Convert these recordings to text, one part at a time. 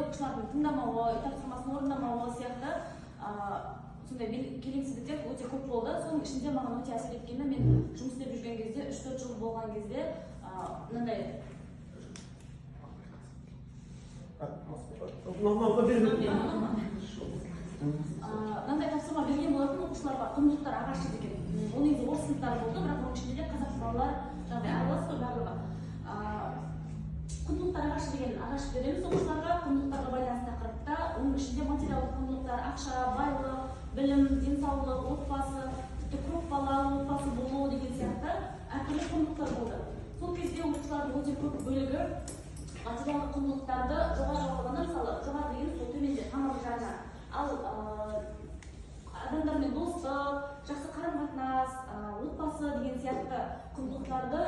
оқушылардың тыңдамауы, тапсырмасын орындамауы сияқты сондай келеңсіздіктер өте көп болды. Соның ішінде маған өте әсер еткені, мен жұмыс істеп жүрген кезде, 3-4 жыл болған кезде мынандай тапсырма берген болатын оқушыларға құндылықтар ағашы деген. Ол негізі орыс сыныптары болды, бірақ оның ішінде де қазақ балалар жағдай аралас қой барлығы. Құндылықтар ағашы деген ағаш береміз оқушыларға, құндылықтарға байланысты тақырыпта. Оның ішінде материалдық құндылықтар, ақша, байлық, білім, денсаулық, отбасы, тіпті көп балалы отбасы болуы деген сияқты әртүрлі құндылықтар болды. Сол кезде оқушылардың өте көп бөлігі материалдық құндылықтарды жоғары жағынан, мысалы жоғары деген сол төменде тамыр жағынан, ал адамдармен достық, жақсы қарым-қатынас, отбасы деген сияқты құндылықтарды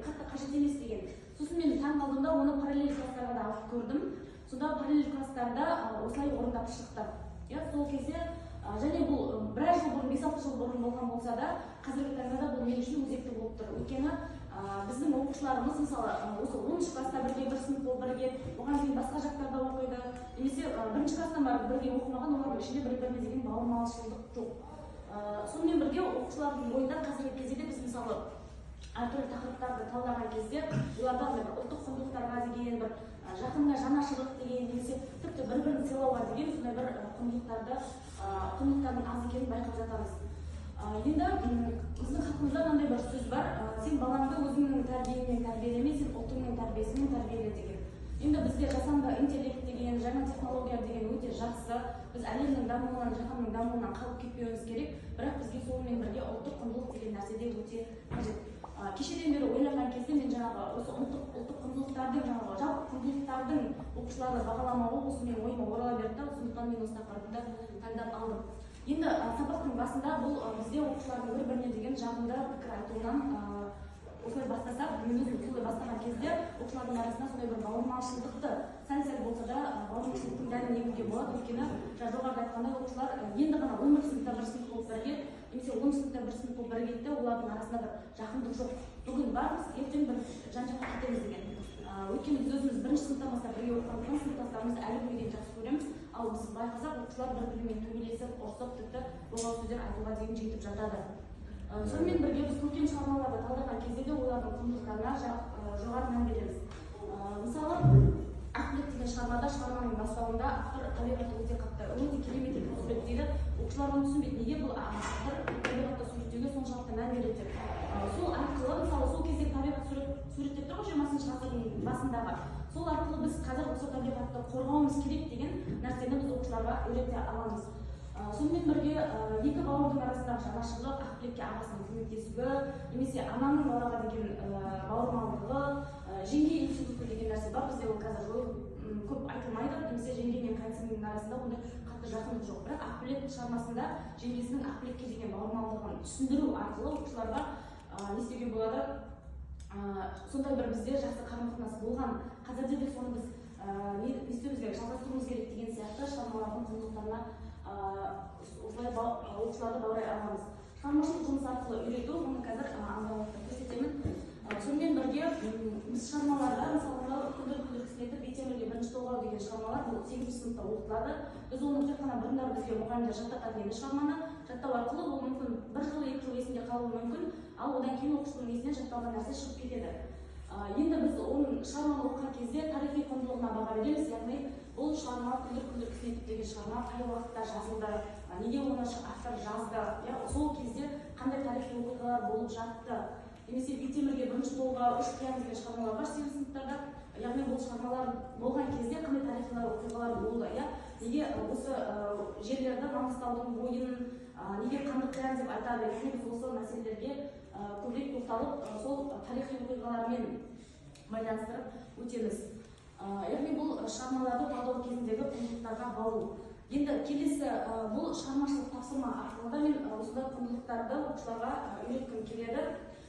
қатты қажет емес деген. Сосын мен таң қалдым да, оны параллель класстарға да алып көрдім. Сонда параллель класстарда осылай орындап шықты. Сол кезде және бұл біраз жыл бұрын, 5-6 жыл бұрын болған болса да, қазіргі таңда да бұл мен үшін өзекті болып тұр. Өйткені біздің оқушыларымыз мысалы осы 10-шы класста бірге бір сынып болып бірге, оған дейін басқа жақтарда оқиды, немесе 1-ші класстан барып бірге оқымаған, олардың ішінде бір-біріне деген бауырмалдық жоқ. Сонымен бірге оқушылардың бойында қазіргі кезде де біз мысалы әртүрлі тақырыптарды талдаған кезде оларда ұлттық құндылықтарға деген бір жақынға жанашырлық деген, немесе тіпті бір-бірін сыйлауға деген сондай бір құндылықтардың аз екенін байқап жатамыз. Енді біздің халқымызда мынандай бір сөз бар: сен балаңды өзіңнің тәрбиеңмен тәрбиелеме, сен ұлтыңның тәрбиесімен тәрбиеле деген. Енді бізде жасанды интеллект деген, жаңа технология деген өте жақсы. Біз әлемнің дамуынан, жаһанның дамуынан қалып кетпеуіміз керек, бірақ бізге сонымен бірге ұлттық құндылық деген нәрсе де өте қажет. Кешеден бері ойланған кезде мен жаңағы осы ұлттық құндылықтардың, жалпы құндылықтардың оқушыларды бағаламауы осы менің ойыма орала берді, сондықтан мен осы тақырыпты таңдап алдым. Енді сабақтың басында бұл бізде оқушылардың бір-біріне деген жағымды пікір айтуынан осылай бастасақ, мен өзім солай бастаған кезде оқушылардың арасында сондай бір бауырмалшылдықты сәл-сәл болса да бауырмалшылдықтың дәнін егуге болады. Өйткені жоғарыда айтқандай оқушылар енді ғана 11 сыныпта бір сынып болып бірге, немесе 10 сыныпта бір сынып болып бірге кетті, олардың арасында бір жақындық жоқ. Бүгін бармыз, ертең бір жан-жаққа кетеміз деген. Өйткені біз өзіміз 1-ші сыныптан бастап бірге оқығандықтан сыныптастарымызды әлі күнге дейін жақсы көреміз. Ал біз байқасақ, оқушылар бір-бірімен төбелесіп, ұрсып, тіпті боғау сөздер айтуға дейін жетіп жатады. Сонымен бірге біз көркем шығармаларды талдаған кезде де олардың құндылықтарына жоғары мән береміз. Мысалы, Ақбілек деген шығармада, шығарманың бастауында автор табиғатты өте қатты, өте керемет етіп суреттейді. Оқушылар оны түсінбейді, неге бұл автор табиғатты суреттеуге соншалықты мән береді деп. Сол арқылы, мысалы, сол кездегі табиғат суреттеп тұр ғой 20-шы ғасырдың басындағы. Сол арқылы біз қазір осы табиғатты қорғауымыз керек деген нәрсені біз оқушыларға үйрете аламыз. Сонымен бірге екі бауырдың арасындағы жанашырлық, Ақбілекке ағасының көмектесуі, немесе ананың балаға деген бауырмалдығы, жеңге институты деген нәрсе бар. Бізде ол қазір көп айтылмайды, немесе жеңге мен қайынсіңлінің арасында ондай қатты жақындық жоқ. Бірақ Ақбілек шығармасында жеңгесінің Ақбілекке деген бауырмалдығын түсіндіру арқылы оқушыларға не істеуге болады? Сондай бір бізде жақсы қарым-қатынас болған. Қазірде де соны біз не істеуіміз керек, жалғастыруымыз керек деген сияқты шығармалардың құндылықтарына осылай оқушыларды баурай аламыз. Шығармашылық жұмыс арқылы үйрету, оны қазір көрсетемін. Сонымен бірге біз шығармаларда, мысалы, күлдір кісінетіп Бейтемірге 1-ші толғау деген шығармалар 8-ші сыныпта оқытылады. Біз оны тек қана бұрындары бізге мұғалімдер жаттататын еді шығарманы. Жаттау арқылы ол мүмкін 1 жыл, 2 жыл есінде қалуы мүмкін, ал одан кейін оқушының есінен жатталған нәрсе шығып кетеді. Енді біз оның шығарманы оқыған кезде тарихи құндылығына баға береміз, яғни бұл шығарма күлдір кісінетіп деген шығарма қай уақытта жазылды, неге оны автор жазды, сол кезде қандай тарихи оқиғалар болып жатты. Немесе Бейтемірге 1-ші толғау, 3 қиян деген шығармалар бар 8 сыныптарда. Яғни бұл шығармалар болған кезде қандай тарихи оқиғалар болды, неге осы жерлерді Маңғыстаудың бойын, неге қанды қиян деп айтады. Яғни біз осы мәселелерге көбірек тоқталып, сол тарихи оқиғалармен байланыстырып өтеміз. Яғни бұл шығармаларды талдау кезіндегі құндылықтарға баулу. Енді келесі бұл шығармашылық тапсырма арқылы да мен осындай құндылықтарды оқушыларға үйреткім келеді.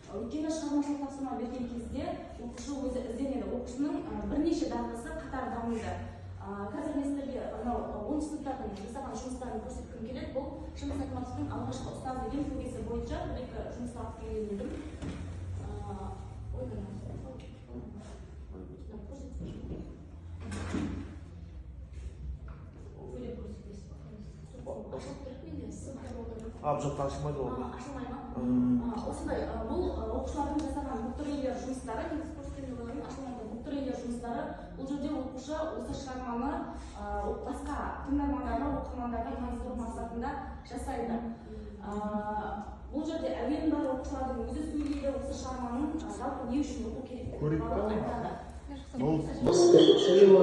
Өйткені шығармашылық тапсырма берген кезде оқушы өзі ізденеді. Оқушының бірнеше дағдысы қатар дамиды. Қазір мен сіздерге 10 сыныптардың жасаған жұмыстарын көрсеткім келеді. Бұл Шыңғыс Айтматовтың алғашқы ұстаз деген көбесі бойынша бір-екі жұмысты алып келген едім. Бул жакта ашылмайды болбу. Ашылмайбы? Осындай бул окуучулардын жасаган буктурейлер жумуштары, ашылганда буктурейлер жумуштары, бул жерде окуучу осы шығарманы башка тыңдармандарга, окурмандарга таныстыруу максатында жасайды. Бул жерде әуелин бар окуучулардын өзү сүйлөйдү, осы шығарманын жалпы не үчүн окуу керектигин айтады. Отыз жылы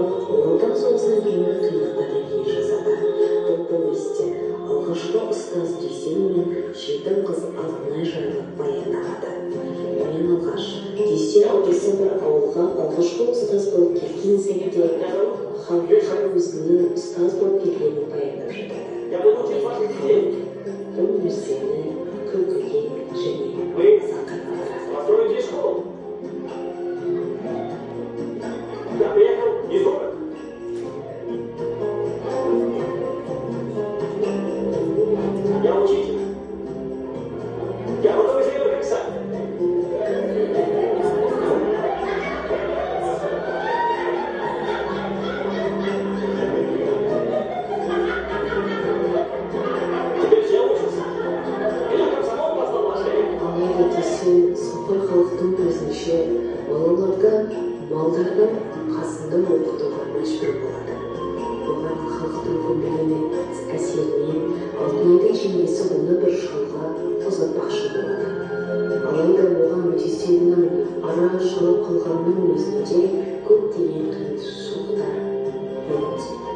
Отан соғысынан кейінгі қиындықтарды ел жасады. Бұл повесте алғашқы ұстаз Дүйсен мен жетім қыз Алтынай жайлы баяндалады. Ең алғаш Дүйсен әкесі бір ауылға алғашқы ұстаз болып келген сәтте халқы өзінің ұстаз болып келгенін баяндап жатады. Бұл нәрсені күлкіге және ызаға қалдырады. Я приехал из города. Я учитель. Я готов сделать как сам. Теперь все учатся. Меня комсомол позвал в Москве. Алайда Дүйсен соқыр халықтың көзінше балаларды малдардың қасында оқытуға мәжбүр болады. Оған халықтың көмегіне әсерінен Алтынайдың жеңгесі оны бір шалға ұзатпақшы болады. Алайда оған Дүйсеннің ара ашылып қалғанның өзінде көптеген қиыншылықтар болады.